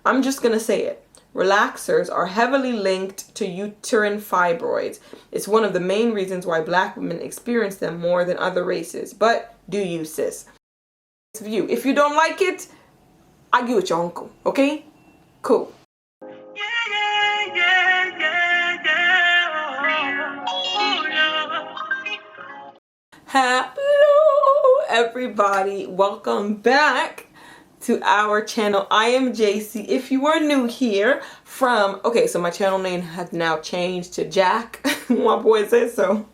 I'm just gonna say it. Relaxers are heavily linked to uterine fibroids. It's one of the main reasons why black women experience them more than other races. But do you, sis? If you don't like it, argue with your uncle, okay? Cool. Hello everybody, welcome back to our channel. I am JC. If you are new here so my channel name has now changed to Jack, my boy says so.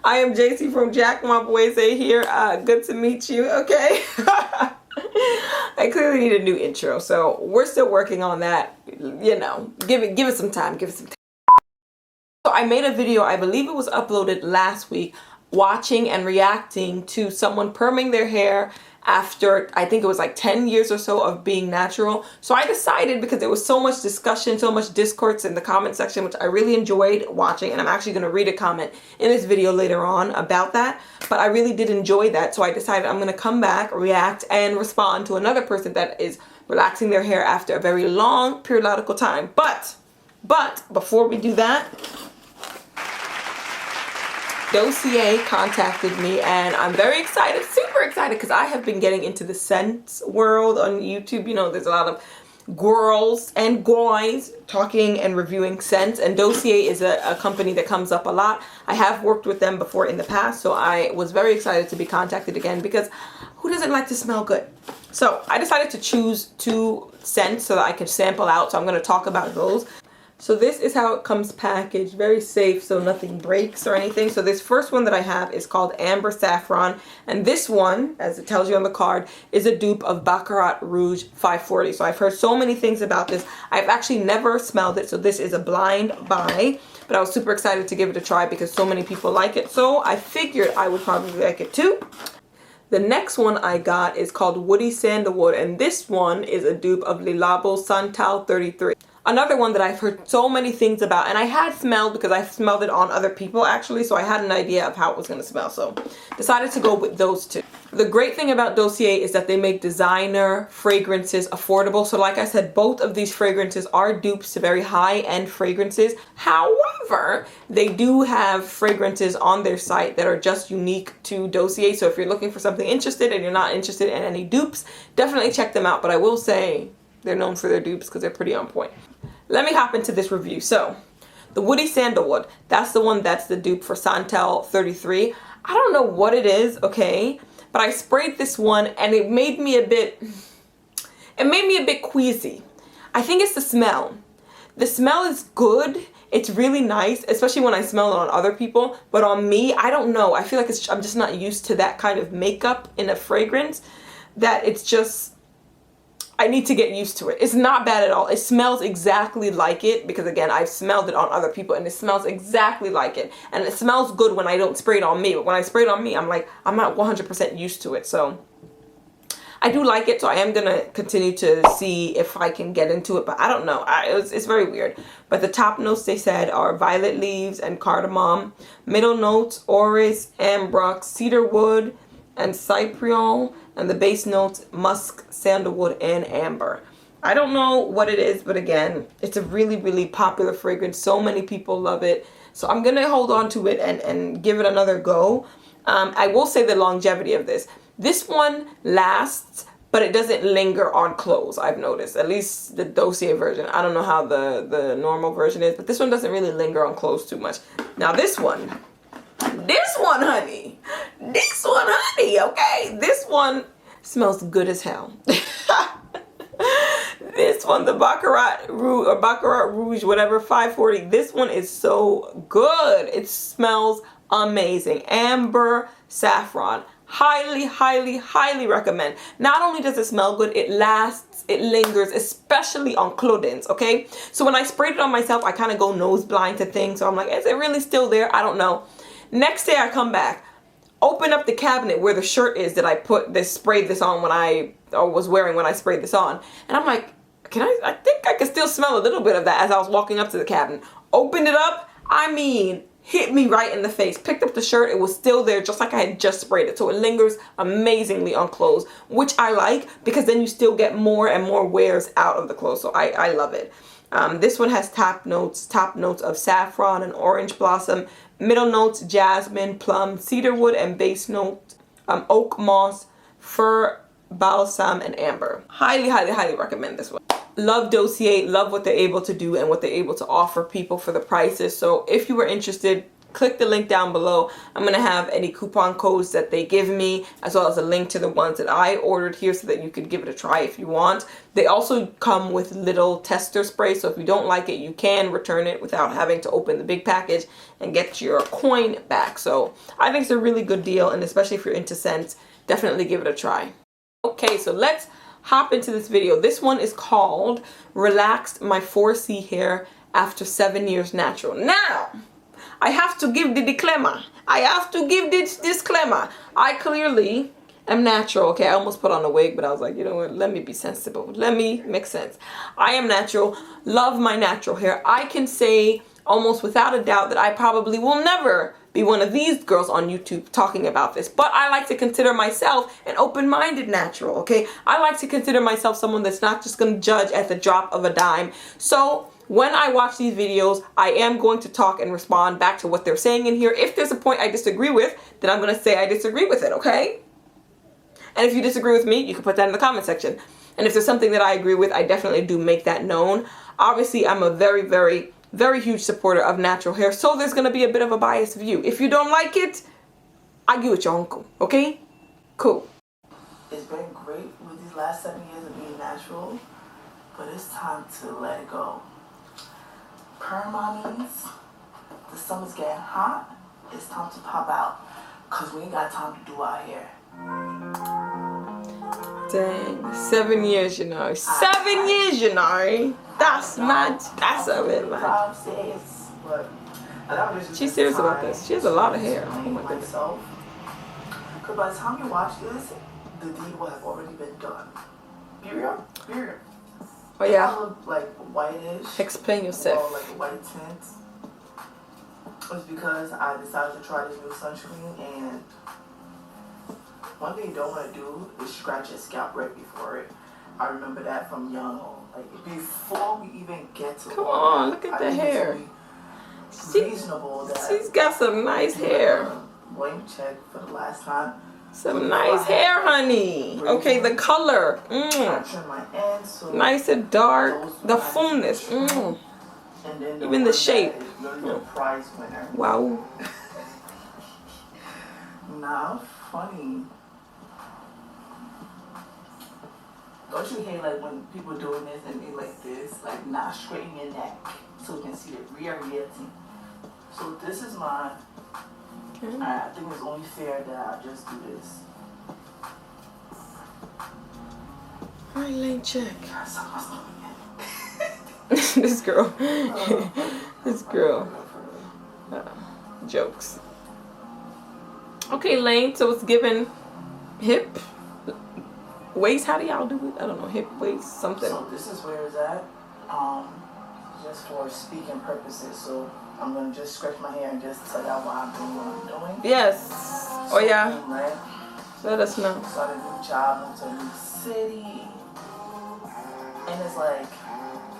I am JC from Jack, my boy say here. Good to meet you, okay? I clearly need a new intro, so we're still working on that. You know, give it some time, So I made a video, I believe it was uploaded last week, watching and reacting to someone perming their hair after, I think it was like 10 years or so of being natural. So I decided, because there was so much discussion, so much discourse in the comment section, which I really enjoyed watching, and I'm actually going to read a comment in this video later on about that, but I really did enjoy that. So I decided I'm going to come back, react, and respond to another person that is relaxing their hair after a very long periodical time. But before we do that, Dossier contacted me, and I'm very excited, super excited, because I have been getting into the scents world on YouTube. You know, there's a lot of girls and guys talking and reviewing scents, and Dossier is a company that comes up a lot. I have worked with them before in the past, so I was very excited to be contacted again, because who doesn't like to smell good? So I decided to choose 2 scents so that I can sample out, so I'm going to talk about those. So this is how it comes packaged, very safe, so nothing breaks or anything. So this first one that I have is called Ambery Saffron, and this one, as it tells you on the card, is a dupe of Baccarat Rouge 540. So I've heard so many things about this. I've actually never smelled it, so this is a blind buy, but I was super excited to give it a try because so many people like it. So I figured I would probably like it too. The next one I got is called Woody Sandalwood, and this one is a dupe of Le Labo Santal 33. Another one that I've heard so many things about, and I had smelled because I smelled it on other people actually, so I had an idea of how it was going to smell, so decided to go with those 2. The great thing about Dossier is that they make designer fragrances affordable. So like I said, both of these fragrances are dupes to very high-end fragrances. However, they do have fragrances on their site that are just unique to Dossier. So if you're looking for something interested and you're not interested in any dupes, definitely check them out. But I will say they're known for their dupes because they're pretty on point. Let me hop into this review. So the Woody Sandalwood, that's the one that's the dupe for Santal 33. I don't know what it is, okay, but I sprayed this one and it made me a bit queasy. I think it's the smell. The smell is good. It's really nice, especially when I smell it on other people, but on me, I don't know. I feel like I'm just not used to that kind of makeup in a fragrance, that it's just, I need to get used to it. It's not bad at all. It smells exactly like it, because again, I've smelled it on other people and it smells exactly like it. And it smells good when I don't spray it on me, but when I spray it on me, I'm like, I'm not 100% used to it. So I do like it, so I am gonna continue to see if I can get into it, but I don't know. It's very weird. But the top notes, they said, are violet leaves and cardamom. Middle notes, orris, ambrox, cedarwood, and cypriol. And the base notes, musk, sandalwood, and amber. I don't know what it is, but again, it's a really, really popular fragrance. So many people love it. So I'm going to hold on to it and give it another go. I will say the longevity of this. This one lasts, but it doesn't linger on clothes, I've noticed. At least the Dossier version. I don't know how the normal version is, but this one doesn't really linger on clothes too much. Now this one, honey. This one, honey, okay? This one smells good as hell. This one, the Baccarat Rouge, or Baccarat Rouge, whatever, 540. This one is so good. It smells amazing. Ambery Saffron. Highly, highly, highly recommend. Not only does it smell good, it lasts, it lingers, especially on clothing, okay? So when I sprayed it on myself, I kind of go nose blind to things. So I'm like, is it really still there? I don't know. Next day I come back, open up the cabinet where the shirt is that I sprayed this on when I was wearing when I sprayed this on. And I'm like, I think I can still smell a little bit of that as I was walking up to the cabinet. Opened it up. I mean, hit me right in the face. Picked up the shirt, it was still there just like I had just sprayed it. So it lingers amazingly on clothes, which I like because then you still get more and more wears out of the clothes. So I love it. This one has top notes of saffron and orange blossom, middle notes jasmine, plum, cedarwood, and base note oak moss, fir, balsam, and amber. Highly, highly, highly recommend this one. Love Dossier, love what they're able to do and what they're able to offer people for the prices. So if you were interested, click the link down below. I'm going to have any coupon codes that they give me, as well as a link to the ones that I ordered here so that you could give it a try if you want. They also come with little tester spray, so if you don't like it, you can return it without having to open the big package and get your coin back. So I think it's a really good deal, and especially if you're into scents, definitely give it a try. Okay, so let's hop into this video. This one is called Relaxed My 4C Hair After 7 Years Natural. Now, I have to give the disclaimer. I have to give this disclaimer. I clearly am natural. Okay, I almost put on a wig, but I was like, you know what? Let me be sensible. Let me make sense. I am natural. Love my natural hair. I can say almost without a doubt that I probably will never be one of these girls on YouTube talking about this, but I like to consider myself an open-minded natural, okay? I like to consider myself someone that's not just going to judge at the drop of a dime. So when I watch these videos, I am going to talk and respond back to what they're saying in here. If there's a point I disagree with, then I'm going to say I disagree with it, okay? And if you disagree with me, you can put that in the comment section. And if there's something that I agree with, I definitely do make that known. Obviously, I'm a very, very, very huge supporter of natural hair, so there's going to be a bit of a biased view. If you don't like it, argue with your uncle, okay? Cool. It's been great with these last 7 years of being natural, but it's time to let it go. Perm-mommies, the summer's getting hot, it's time to pop out, because we ain't got time to do our hair. Dang, 7 years, you know. 7 years, you know. That's mad. That's a bit mad. She's serious about this. She has a lot of hair. Oh my goodness. Because by the time you watch this, the deed will have already been done. Period. Period. Oh yeah. I look like whitish. Explain yourself. Or like a white tint. It's because I decided to try this new sunscreen, and one thing you don't want to do is scratch your scalp right before it. I remember that from young. Like before we even get to come on, look at the hair. Reasonable that she's got some nice hair. Blank check for the last time. Some nice hair, honey. Okay, the color. Nice and dark. The fullness. Even the shape. Prize winner. Wow. Nah, funny. Don't you hate like when people doing this and be like this, like not straighten your neck so you can see the reality? So this is mine. Okay. I think it's only fair that I just do this. Alright, lane check. This girl. This girl. Jokes. Okay, Lane, so it's given hip, waist. How do y'all do it? I don't know, hip, waist, something. So this is where it's at, just for speaking purposes. So I'm going to just scratch my hair and just tell y'all why I'm doing what I'm doing. Yes. So, oh yeah. Right? Let us know. Started a new job, moved to a new city. And it's like,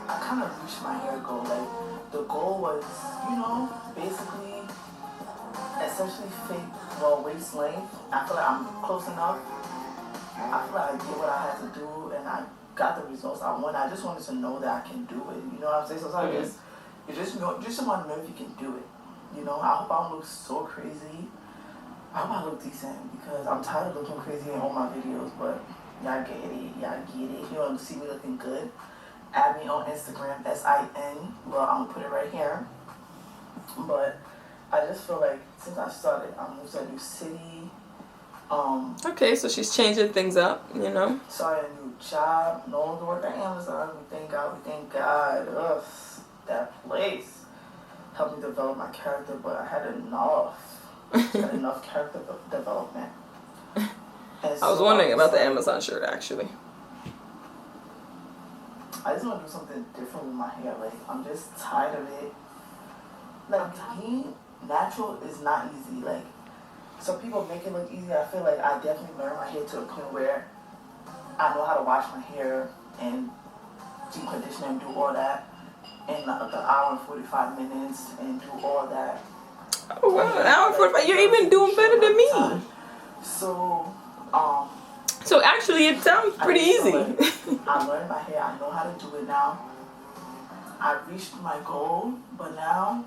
I kind of reached my hair goal. Like, the goal was, you know, basically, essentially fake, well, waist length. I feel like I'm close enough. I feel like I did what I had to do, and I got the results I wanted. I just wanted to know that I can do it. You know what I'm saying? So sometimes you just want to know if you can do it. You know, I hope I don't look so crazy. I hope I look decent, because I'm tired of looking crazy in all my videos, but y'all get it. Y'all get it. If you want to see me looking good, add me on Instagram, SIN. Well, I'm gonna put it right here. But I just feel like since I started, I moved to a new city. Okay, so she's changing things up, you know. Started a new job. No longer work at Amazon. We thank God. We thank God. Ugh, that place helped me develop my character, but I had enough. Had enough character development. I was wondering about the Amazon shirt, actually. I just want to do something different with my hair. Like, I'm just tired of it. Like, natural is not easy. Like, some people make it look easy. I feel like I definitely learned my hair to a point where I know how to wash my hair and deep condition and do all that in like an hour and 45 minutes and do all that. Oh wow, an hour and 45. You're even doing better than me. So, so actually it sounds pretty easy. I learned my hair. I know how to do it now. I reached my goal, but now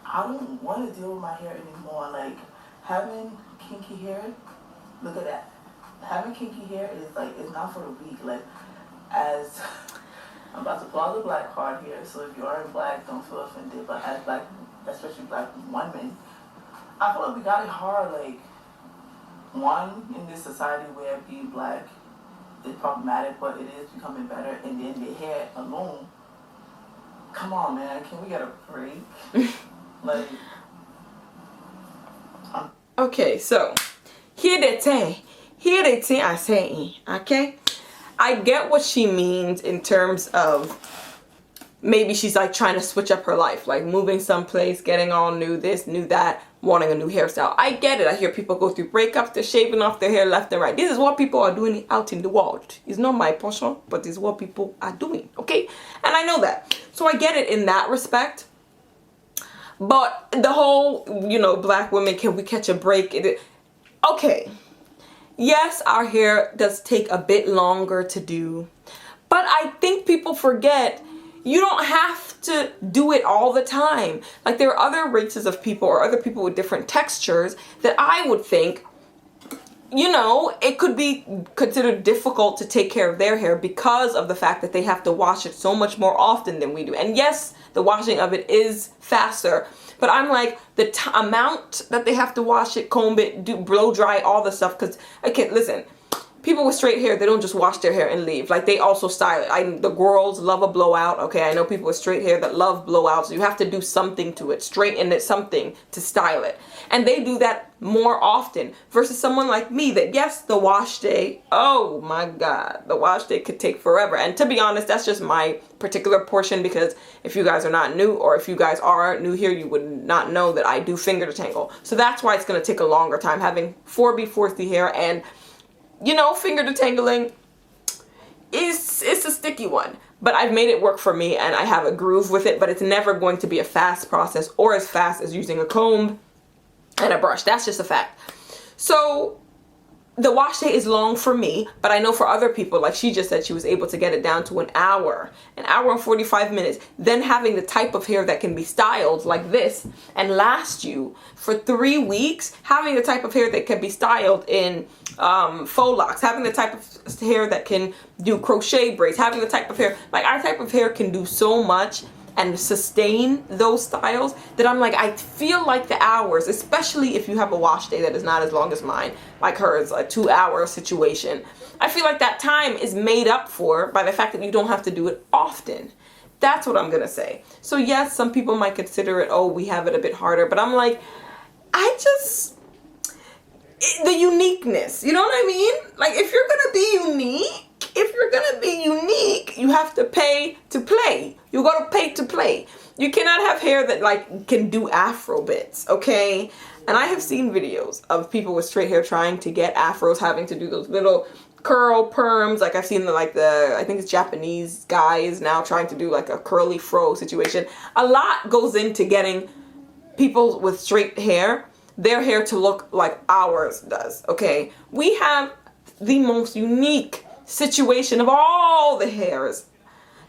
I don't want to deal with my hair anymore. Like, having kinky hair, look at that. Having kinky hair is like, it's not for the weak. Like, as I'm about to pull out the black card here, so if you are in black, don't feel offended. But as black, especially black women, I feel like we got it hard. Like, one, in this society where being black is problematic, but it is becoming better. And then the hair alone, come on, man, can we get a break? Like, okay, so here they say I say, okay? I get what she means in terms of maybe she's like trying to switch up her life, like moving someplace, getting all new this, new that, wanting a new hairstyle. I get it. I hear people go through breakups, they're shaving off their hair left and right. This is what people are doing out in the world. It's not my portion, but it's what people are doing, okay? And I know that. So I get it in that respect. But the whole, you know, black women, can we catch a break? Okay. Yes, our hair does take a bit longer to do. But I think people forget you don't have to do it all the time. Like, there are other races of people or other people with different textures that I would think, you know, it could be considered difficult to take care of their hair because of the fact that they have to wash it so much more often than we do. And yes, the washing of it is faster, but I'm like, the amount that they have to wash it, comb it, do blow dry, all the stuff. Because, okay, listen, people with straight hair, they don't just wash their hair and leave. Like, they also style it. The girls love a blowout. Okay, I know people with straight hair that love blowouts. You have to do something to it, straighten it, something to style it. And they do that more often versus someone like me that, yes, the wash day, oh my God, the wash day could take forever. And to be honest, that's just my particular portion, because if you guys are not new, or if you guys are new here, you would not know that I do finger detangle. So that's why it's going to take a longer time having 4B, 4C hair. And you know, finger detangling it's a sticky one, but I've made it work for me and I have a groove with it, but it's never going to be a fast process or as fast as using a comb and a brush. That's just a fact. So the wash day is long for me, but I know for other people, like she just said, she was able to get it down to an hour and 45 minutes. Then having the type of hair that can be styled like this and last you for 3 weeks, having the type of hair that can be styled in faux locks, having the type of hair that can do crochet braids, having the type of hair, like our type of hair can do so much and sustain those styles that I'm like, I feel like the hours, especially if you have a wash day that is not as long as mine, like hers, a 2-hour situation, I feel like that time is made up for by the fact that you don't have to do it often. That's what I'm gonna say. So yes, some people might consider it, oh, we have it a bit harder, but I'm like, the uniqueness, you know what I mean? Like, if you're gonna be unique, you have to pay to play. You gotta pay to play. You cannot have hair that like can do afro bits, okay? And I have seen videos of people with straight hair trying to get afros, having to do those little curl perms. Like I've seen I think it's Japanese guys now trying to do like a curly fro situation. A lot goes into getting people with straight hair, their hair to look like ours does, okay? We have the most unique situation of all the hairs.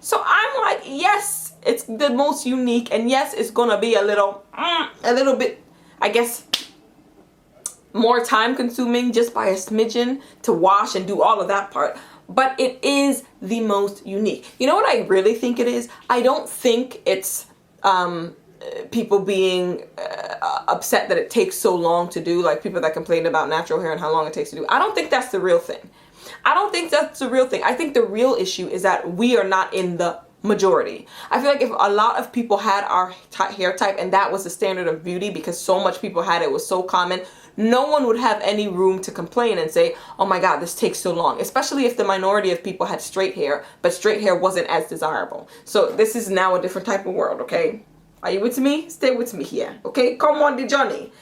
So I'm like, yes, it's the most unique, and yes, it's gonna be a little bit, I guess, more time consuming just by a smidgen to wash and do all of that part. But it is the most unique. You know what I really think it is? I don't think it's people being upset that it takes so long to do, like people that complain about natural hair and how long it takes to do. I don't think that's the real thing. I don't think that's the real thing. I think the real issue is that we are not in the majority. I feel like if a lot of people had our hair type and that was the standard of beauty because so much people had it, was so common, no one would have any room to complain and say, oh my God, this takes so long. Especially if the minority of people had straight hair, but straight hair wasn't as desirable. So this is now a different type of world, okay? Are you with me? Stay with me here, okay? Come on the journey.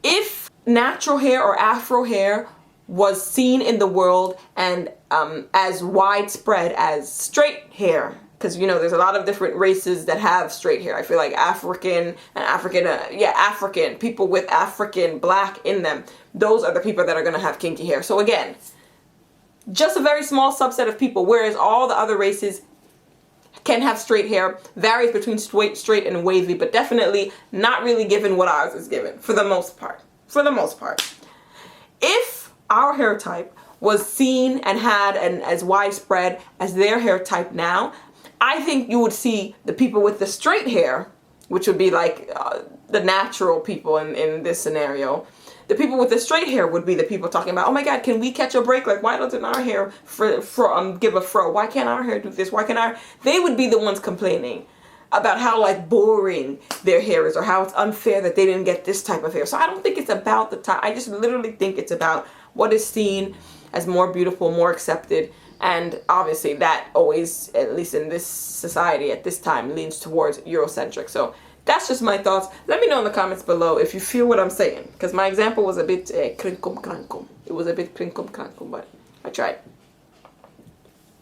If natural hair or afro hair was seen in the world and as widespread as straight hair, because you know there's a lot of different races that have straight hair. I feel like African people with African black in them, those are the people that are going to have kinky hair. So again, just a very small subset of people, whereas all the other races can have straight hair, varies between straight and wavy, but definitely not really given what ours is given for the most part. If our hair type was seen and had and as widespread as their hair type now, I think you would see the people with the straight hair, which would be like the natural people in this scenario. The people with the straight hair would be the people talking about, oh my God, can we catch a break? Like, why doesn't our hair give a fro? Why can't our hair do this? They would be the ones complaining about how like boring their hair is or how it's unfair that they didn't get this type of hair. So I don't think it's about the type. I just literally think it's about what is seen as more beautiful, more accepted. And obviously that always, at least in this society at this time, leans towards Eurocentric. So that's just my thoughts. Let me know in the comments below if you feel what I'm saying. Because my example was a bit crinkum crankum. It was a bit crinkum crankum, but I tried.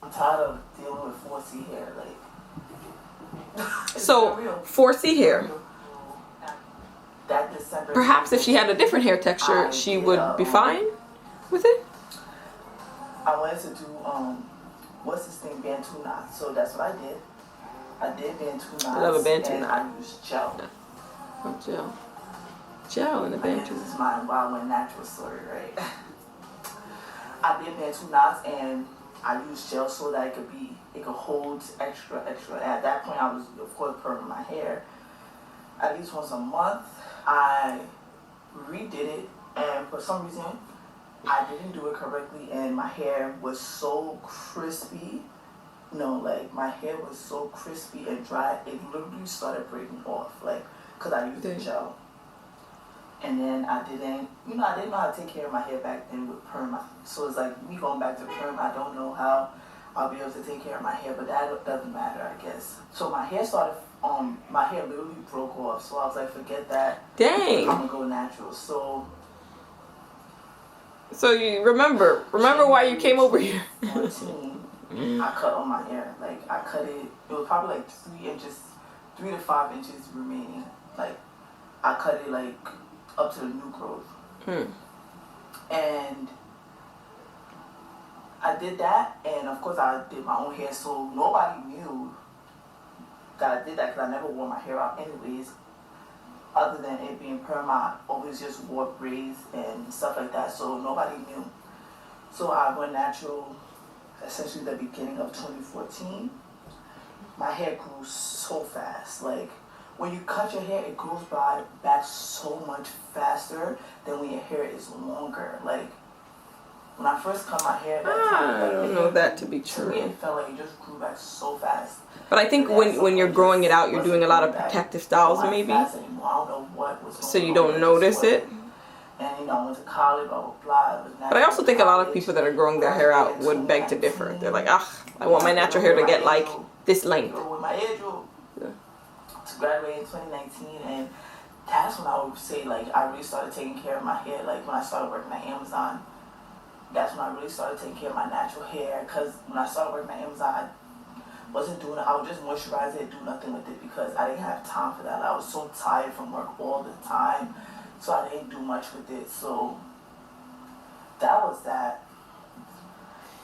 I'm tired of dealing with 4C hair. So 4C hair. That December. Perhaps if she had a different hair texture, she would be fine with it. I wanted to do what's this thing, Bantu knots. So that's what I did. I did Bantu knots. I love a Bantu knot. I used gel. Oh, gel in the Bantu. This is my wild went natural story, right? I did Bantu knots and I used gel so that it could hold extra. At that point, I was of course perming my hair at least once a month. I redid it, and for some reason, I didn't do it correctly, and my hair was so crispy. No, like my hair was so crispy and dry, it literally started breaking off, like, cause I used the gel. And then I didn't know how to take care of my hair back then with perm. So it's like me going back to perm. I don't know how I'll be able to take care of my hair, but that doesn't matter, I guess. So my hair started, my hair literally broke off. So I was like, forget that. Dang. I'm gonna go natural. So you remember why you came over here. 14, I cut all my hair. Like I cut it. It was probably like 3 to 5 inches remaining. Like I cut it like up to the new growth. And I did that, and of course I did my own hair, so nobody knew that I did that because I never wore my hair out anyways. Other than it being perm, I always just wore braids and stuff like that, so nobody knew. So I went natural essentially the beginning of 2014. My hair grew so fast. Like, when you cut your hair, it grows back so much faster than when your hair is longer. Like, when I first cut my hair, I don't know that to be true. To me, it felt like it just grew back so fast. But I think when you're growing it out, you're doing a lot of protective styles, maybe. I don't know what was going on. So you don't notice it. And I went to college, blah blah blah. But I also think a lot of people that are growing their hair out would beg to differ. They're like, I want my natural hair to get like this length. With my age group to graduate in 2019, and that's when I would say like I really started taking care of my hair. Like when I started working at Amazon, that's when I really started taking care of my natural hair. Cause when I started working at Amazon, I would just moisturize it, do nothing with it because I didn't have time for that. I was so tired from work all the time, so I didn't do much with it. So that was that.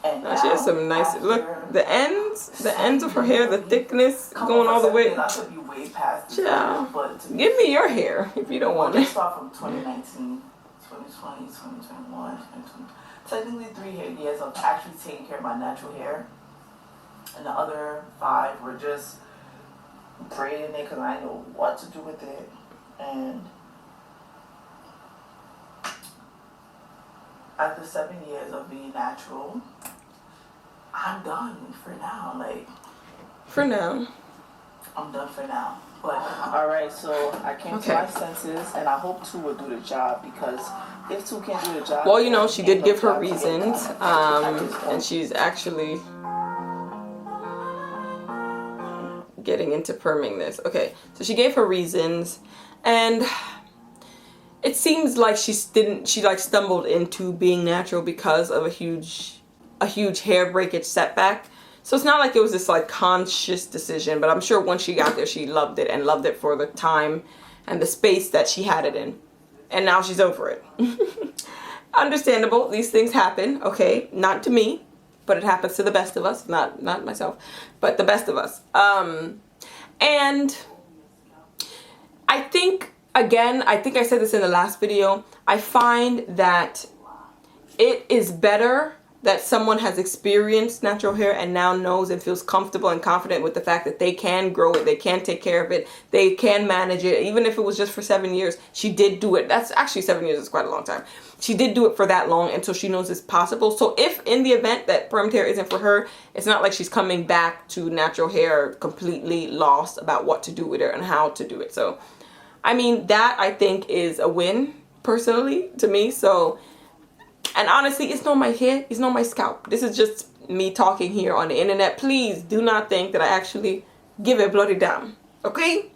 And she has some nice look. The ends of her hair, the thickness going all the way. I could be way past this, but give me your hair if you don't want it. Start from 2019, 2020, 2021, 2020. Technically 3 years of actually taking care of my natural hair. And the other 5 were just braiding it because I didn't know what to do with it. And after 7 years of being natural, I'm done for now. Like, for now. I'm done for now. But alright, so I came to my senses, and I hope 2 will do the job because if 2 can't do the job, well, you know, she did give her reasons, and she's actually getting into perming this. Okay, so she gave her reasons, and it seems like she like stumbled into being natural because of a huge hair breakage setback. So it's not like it was this like conscious decision, but I'm sure once she got there, she loved it, and loved it for the time and the space that she had it in. And now she's over it. Understandable. These things happen, okay? Not to me, but it happens to the best of us. Not myself, but the best of us. And I think, again, I think I said this in the last video, I find that it is better that someone has experienced natural hair and now knows and feels comfortable and confident with the fact that they can grow it, they can take care of it, they can manage it, even if it was just for 7 years. She did do it. That's actually 7 years is quite a long time. She did do it for that long, and so she knows it's possible. So if in the event that permed hair isn't for her, it's not like she's coming back to natural hair completely lost about what to do with it and how to do it. So, I mean, that I think is a win, personally, to me. So, and honestly, it's not my hair, it's not my scalp. This is just me talking here on the internet. Please do not think that I actually give a bloody damn, okay?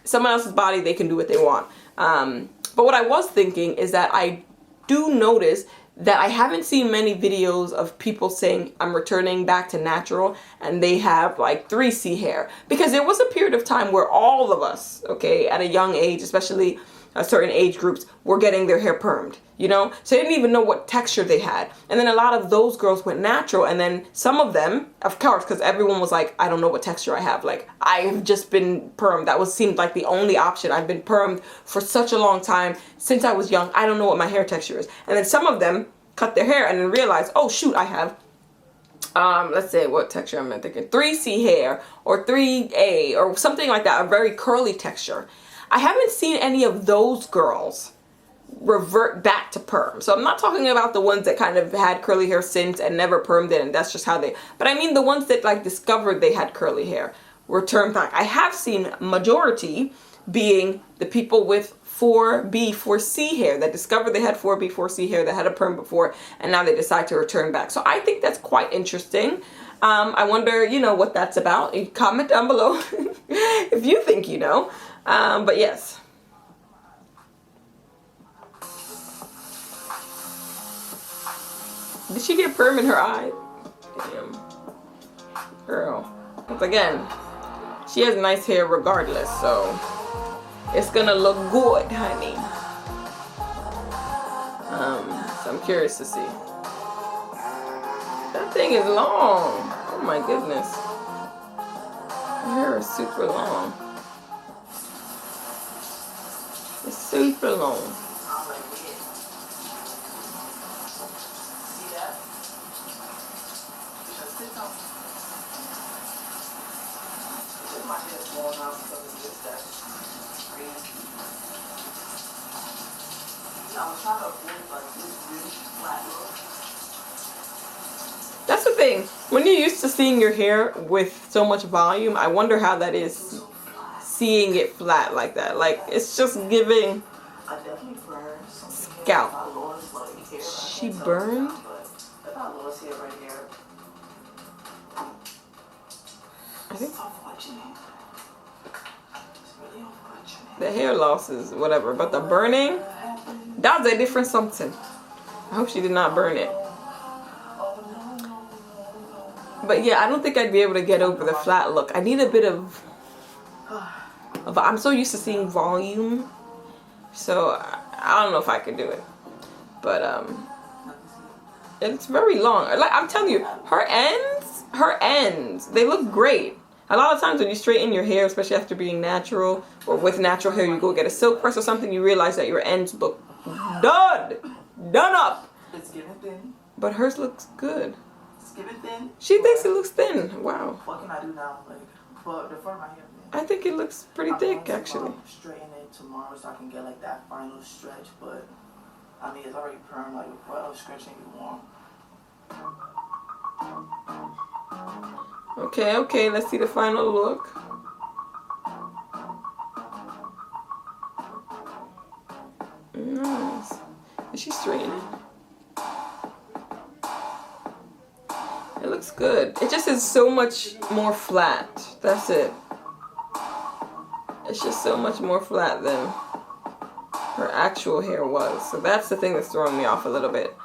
Someone else's body, they can do what they want. But what I was thinking is that I do notice that I haven't seen many videos of people saying I'm returning back to natural and they have like 3C hair. Because there was a period of time where all of us, okay, at a young age, especially certain age groups, were getting their hair permed, you know? So they didn't even know what texture they had. And then a lot of those girls went natural, and then some of them, of course, because everyone was like, I don't know what texture I have. Like, I've just been permed. That seemed like the only option. I've been permed for such a long time, since I was young. I don't know what my hair texture is. And then some of them cut their hair and then realized, oh shoot, I have, let's say what texture I'm thinking, 3C hair or 3A or something like that, a very curly texture. I haven't seen any of those girls revert back to perm. So I'm not talking about the ones that kind of had curly hair since and never permed it, and that's just how they, but I mean the ones that like discovered they had curly hair, return back. I have seen majority being the people with 4B, 4C hair that discovered they had 4B, 4C hair, that had a perm before, and now they decide to return back. So I think that's quite interesting. I wonder, you know, what that's about. Comment down below if you think you know. But yes. Did she get perm in her eye? Damn. Girl. Once again, she has nice hair regardless, so it's gonna look good, honey. So I'm curious to see. That thing is long. Oh my goodness. Her hair is super long. It's super long. That's the thing. When you're used to seeing your hair with so much volume, I wonder how that is seeing it flat like that. Like, it's just giving scalp. She burned? I think the hair loss is whatever, but the burning, that's a different something. I hope she did not burn it. But yeah, I don't think I'd be able to get over the flat look. I need a bit of I'm so used to seeing volume, so I don't know if I could do it. But it's very long. Like, I'm telling you, her ends, they look great. A lot of times when you straighten your hair, especially after being natural or with natural hair, you go get a silk press or something, you realize that your ends look done up. It's giving thin. But hers looks good. It's giving thin. She thinks it looks thin. Wow. What can I do now? Like, but the front of my hair. I think it looks pretty thick, actually. Straighten it tomorrow so I can get like that final stretch, but I mean it's already perm. Like, what else stretching you want? Okay, let's see the final look. Nice. Is she straightening? It looks good. It just is so much more flat. That's it. It's just so much more flat than her actual hair was. So that's the thing that's throwing me off a little bit.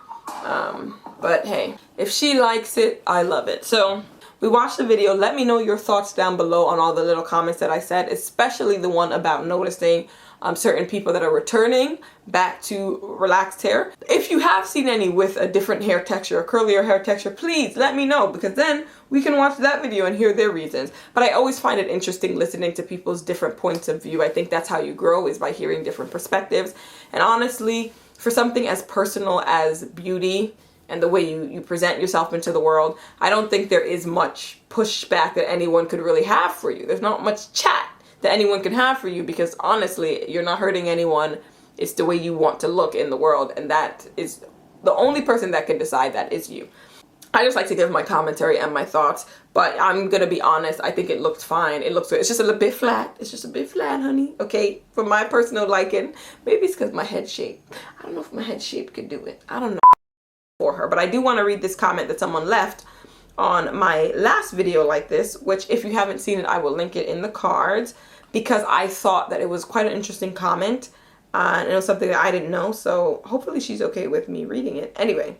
But hey, if she likes it, I love it. So we watched the video. Let me know your thoughts down below on all the little comments that I said, especially the one about noticing certain people that are returning back to relaxed hair. If you have seen any with a different hair texture, a curlier hair texture, please let me know, because then we can watch that video and hear their reasons. But I always find it interesting listening to people's different points of view. I think that's how you grow, is by hearing different perspectives. And honestly, for something as personal as beauty and the way you present yourself into the world, I don't think there is much pushback that anyone could really have for you. There's not much chat that anyone can have for you, because honestly, you're not hurting anyone. It's the way you want to look in the world, and that is the only person that can decide that is you. I just like to give my commentary and my thoughts, but I'm gonna be honest, I think it looked fine. It looks good. It's just a little bit flat. It's just a bit flat, honey. Okay, for my personal liking. Maybe it's because my head shape. I don't know if my head shape could do it. I don't know for her, but I do want to read this comment that someone left on my last video like this, which if you haven't seen it, I will link it in the cards, because I thought that it was quite an interesting comment, and it was something that I didn't know, so hopefully she's okay with me reading it. Anyway,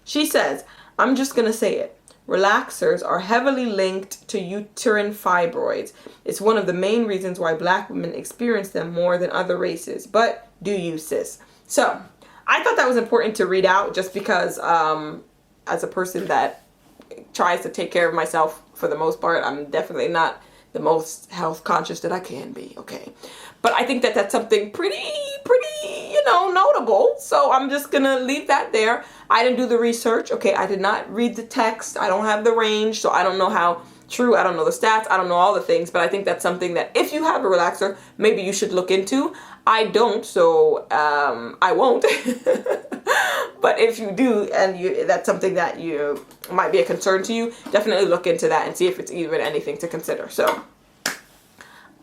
she says, I'm just gonna say it. Relaxers are heavily linked to uterine fibroids. It's one of the main reasons why black women experience them more than other races. But do you, sis? So I thought that was important to read out, just because as a person that tries to take care of myself for the most part, I'm definitely not the most health conscious that I can be, okay? But I think that that's something pretty, you know, notable. So I'm just gonna leave that there. I didn't do the research, okay? I did not read the text. I don't have the range, so I don't know how true. I don't know the stats. I don't know all the things, but I think that's something that if you have a relaxer, maybe you should look into. I don't, so I won't. But if you do, and that's something that you might be a concern to you, definitely look into that and see if it's even anything to consider. So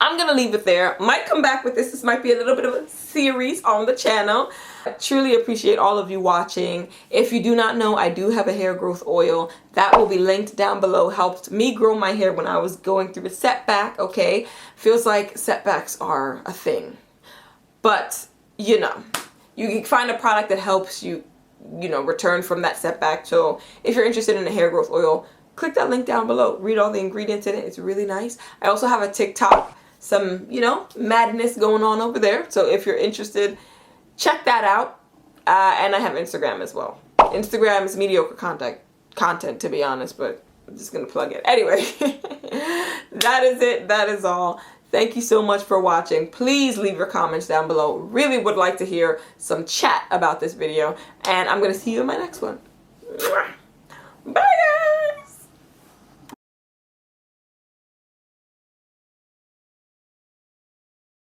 I'm gonna leave it there. Might come back with this. This might be a little bit of a series on the channel. I truly appreciate all of you watching. If you do not know, I do have a hair growth oil that will be linked down below. Helped me grow my hair when I was going through a setback, okay? Feels like setbacks are a thing. But, you know, you can find a product that helps you, you know, return from that setback. So if you're interested in a hair growth oil, click that link down below. Read all the ingredients in it. It's really nice. I also have a TikTok, some, you know, madness going on over there. So if you're interested, check that out. And I have Instagram as well. Instagram is mediocre content, to be honest, but I'm just going to plug it. Anyway, that is it. That is all. Thank you so much for watching. Please leave your comments down below. Really would like to hear some chat about this video. And I'm going to see you in my next one. Bye, guys.